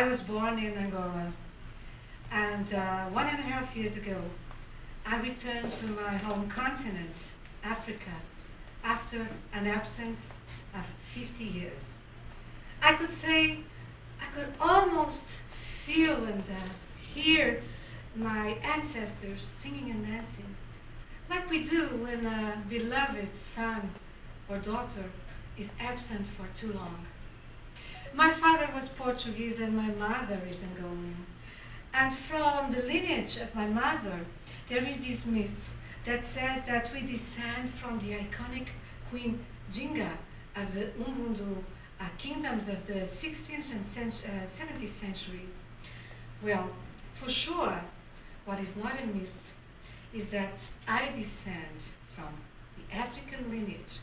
was born in Angola, and 1.5 years ago, I returned to my home continent, Africa, after an absence of 50 years. I could say, I could almost feel and hear my ancestors singing and dancing, like we do when a beloved son or daughter is absent for too long. My father was Portuguese and my mother is Angolan. And from the lineage of my mother, there is this myth that says that we descend from the iconic Queen Jinga of the Ubuntu kingdoms of the 16th and 17th century. Well, for sure, what is not a myth is that I descend from the African lineage,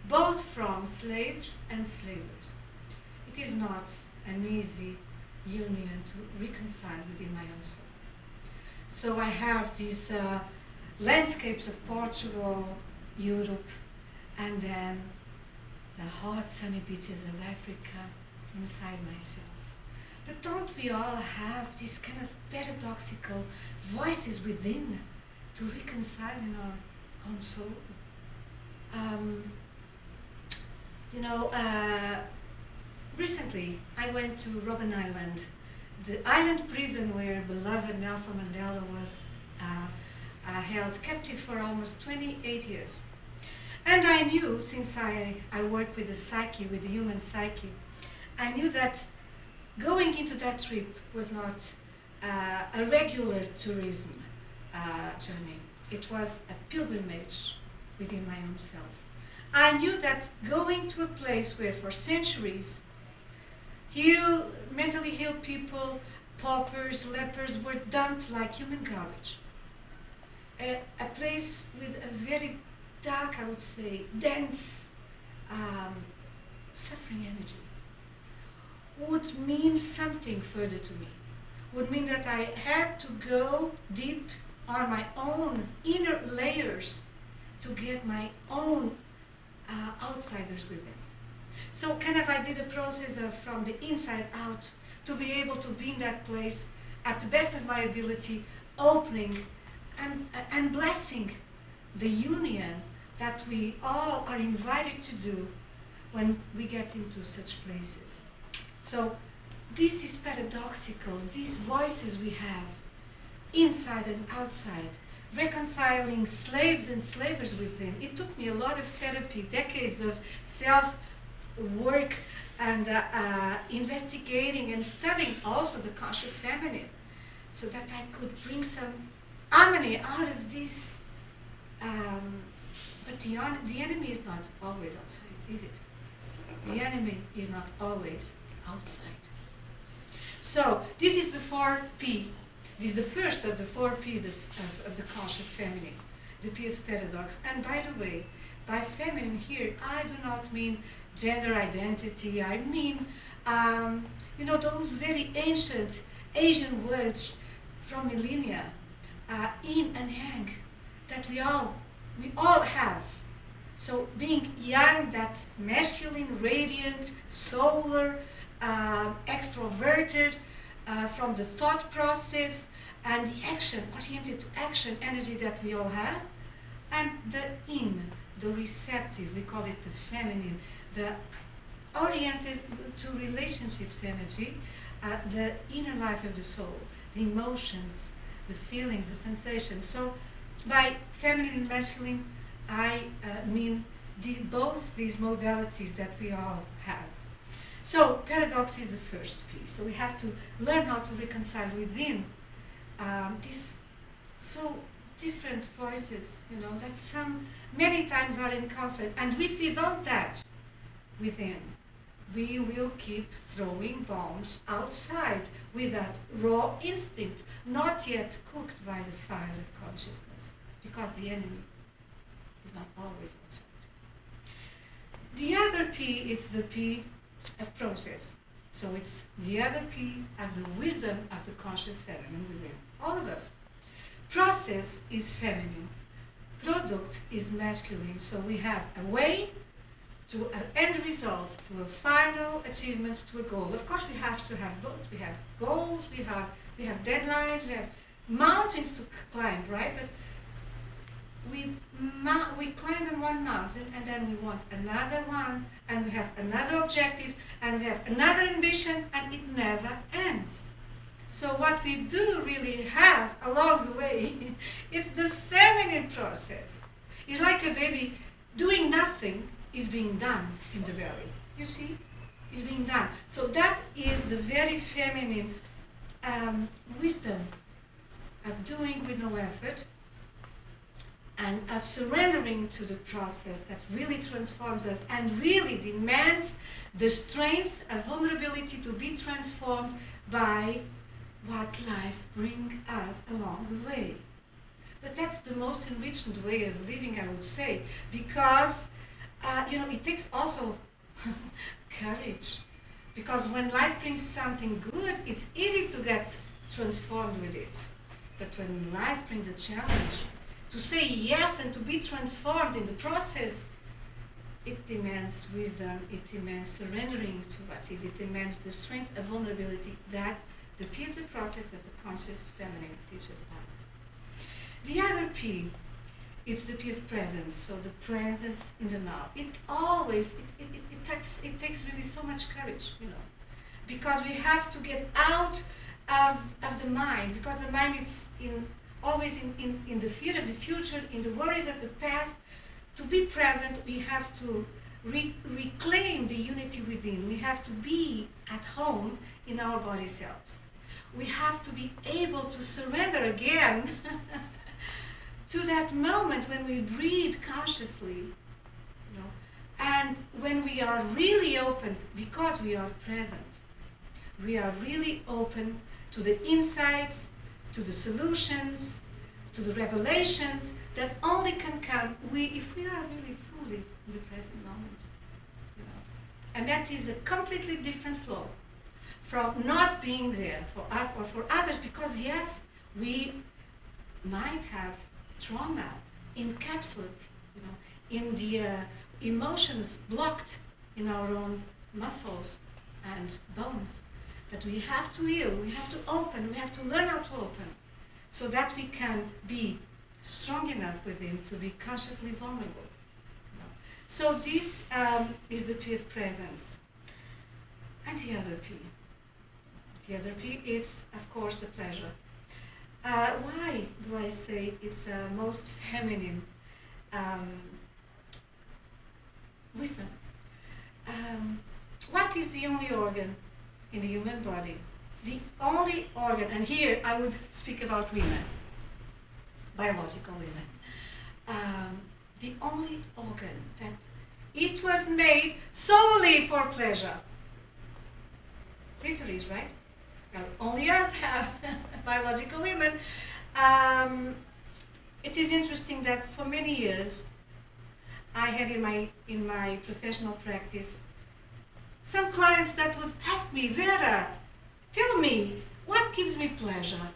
both from slaves and slavers. It is not an easy union to reconcile within my own soul. So I have these landscapes of Portugal, Europe, and then the hot sunny beaches of Africa inside myself. But don't we all have these kind of paradoxical voices within to reconcile in our own soul? Recently I went to Robben Island, the island prison where beloved Nelson Mandela was held captive for almost 28 years. And I knew, since I work with the psyche, with the human psyche, I knew that going into that trip was not a regular tourism journey. It was a pilgrimage within my own self. I knew that going to a place where for centuries mentally ill people, paupers, lepers were dumped like human garbage. A place with a very dark, I would say, dense suffering energy would mean something further to me. Would mean that I had to go deep on my own inner layers to get my own outsiders within. So kind of I did a process of from the inside out to be able to be in that place at the best of my ability, opening and blessing the union that we all are invited to do when we get into such places. So this is paradoxical, these voices we have inside and outside, reconciling slaves and slavers within. It took me a lot of therapy, decades of self-work and investigating and studying also the conscious feminine so that I could bring some harmony out of this. But the enemy is not always outside, is it? The enemy is not always outside. So this is the 4P. This is the first of the 4 P's of the conscious feminine, the P of paradox. And by the way, by feminine here, I do not mean gender identity. I mean, those very ancient Asian words from millennia, yin and yang, that we all have. So being yang, that masculine, radiant, solar, extroverted, from the thought process and the action, oriented to action energy that we all have, and the yin, the receptive, we call it the feminine, the oriented to relationships energy, the inner life of the soul, the emotions, the feelings, the sensations. So by feminine and masculine, I mean both these modalities that we all have. So paradox is the first piece. So we have to learn how to reconcile within these so different voices, that many times are in conflict. And if we don't that within, we will keep throwing bombs outside with that raw instinct, not yet cooked by the fire of consciousness, because the enemy is not always outside. The other P, it's the P of process. So it's the other P of the wisdom of the conscious feminine within all of us. Process is feminine. Product is masculine. So we have a way to an end result, to a final achievement, to a goal. Of course, we have to have both. We have goals, we have deadlines, we have mountains to climb, right? But we climb on one mountain, and then we want another one, and we have another objective, and we have another ambition, and it never ends. So what we do really have along the way, it's the feminine process. It's like a baby doing nothing is being done in the belly. You see? It's being done. So that is the very feminine wisdom of doing with no effort, and of surrendering to the process that really transforms us and really demands the strength and vulnerability to be transformed by what life brings us along the way. But that's the most enriched way of living, I would say, because it takes also courage. Because when life brings something good, it's easy to get transformed with it. But when life brings a challenge, to say yes and to be transformed in the process, it demands wisdom, it demands surrendering to what is, it demands the strength and vulnerability that the P of the process that the conscious feminine teaches us. The other P, it's the P of presence, so the presence in the now. It takes really so much courage, because we have to get out of the mind, because the mind is always in the fear of the future, in the worries of the past. To be present, we have to reclaim the unity within. We have to be at home in our body selves. We have to be able to surrender again to that moment when we breathe consciously, and when we are really open, because we are present. We are really open to the insights, to the solutions, to the revelations that only can come if we are really fully in the present moment. And that is a completely different flow from not being there for us or for others, because yes, we might have trauma encapsulated, in the emotions blocked in our own muscles and bones. But we have to heal, we have to open, we have to learn how to open, so that we can be strong enough within to be consciously vulnerable. So this is the P of presence. And the other P. The other P is, of course, the pleasure. Why do I say it's the most feminine wisdom? What is the only organ in the human body? The only organ, and here I would speak about women, biological women. The only organ that it was made solely for pleasure. Clitoris, right? Well, only us have biological women. It is interesting that for many years I had in my professional practice some clients that would ask me, Vera, tell me, what gives me pleasure?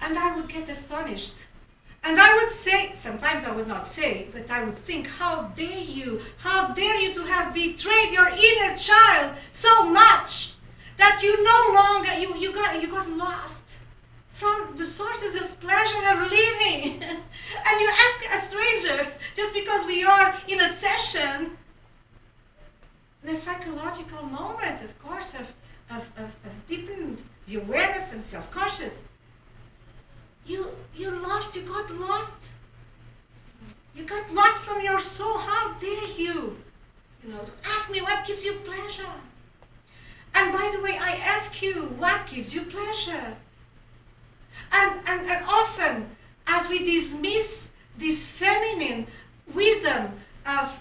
And I would get astonished. And I would say, sometimes I would not say, but I would think, how dare you to have betrayed your inner child so much that you no longer, you got lost from the sources of pleasure of living. And you ask a stranger, just because we are in a session, in a psychological moment, of course, of deepened the awareness and self-conscious. You got lost. You got lost from your soul. How dare you, to ask me what gives you pleasure? And by the way, I ask you, what gives you pleasure? And often, as we dismiss this feminine wisdom of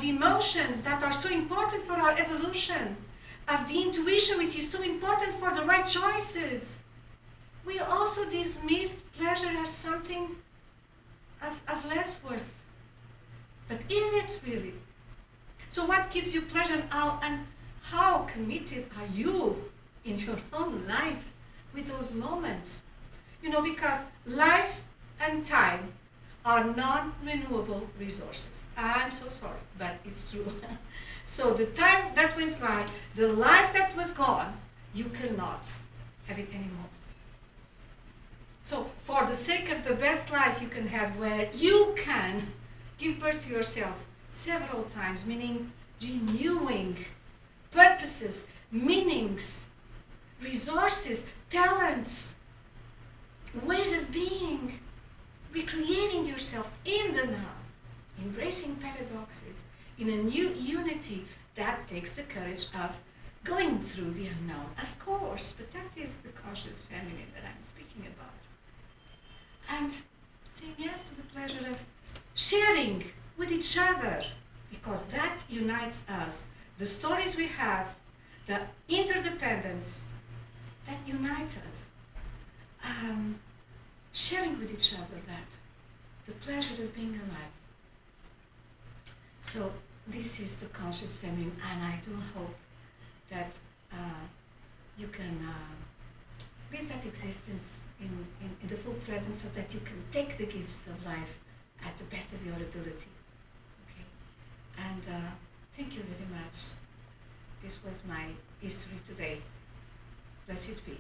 the emotions that are so important for our evolution, of the intuition which is so important for the right choices, we also dismiss pleasure as something of less worth. But is it really? So what gives you pleasure, and how committed are you in your own life with those moments? Because life and time are non-renewable resources. I'm so sorry, but it's true. So the time that went by, the life that was gone, you cannot have it anymore. So for the sake of the best life you can have, where you can give birth to yourself several times, meaning renewing purposes, meanings, resources, talents, ways of being, recreating yourself in the now, embracing paradoxes, in a new unity that takes the courage of going through the unknown, of course, but that is the conscious feminine that I'm speaking about. And saying yes to the pleasure of sharing with each other, because that unites us. The stories we have, the interdependence, that unites us. Sharing with each other that, the pleasure of being alive. So this is the conscious feminine, and I do hope that you can live that existence in the full present, so that you can take the gifts of life at the best of your ability. Okay? And thank you very much. This was my history today. Blessed be.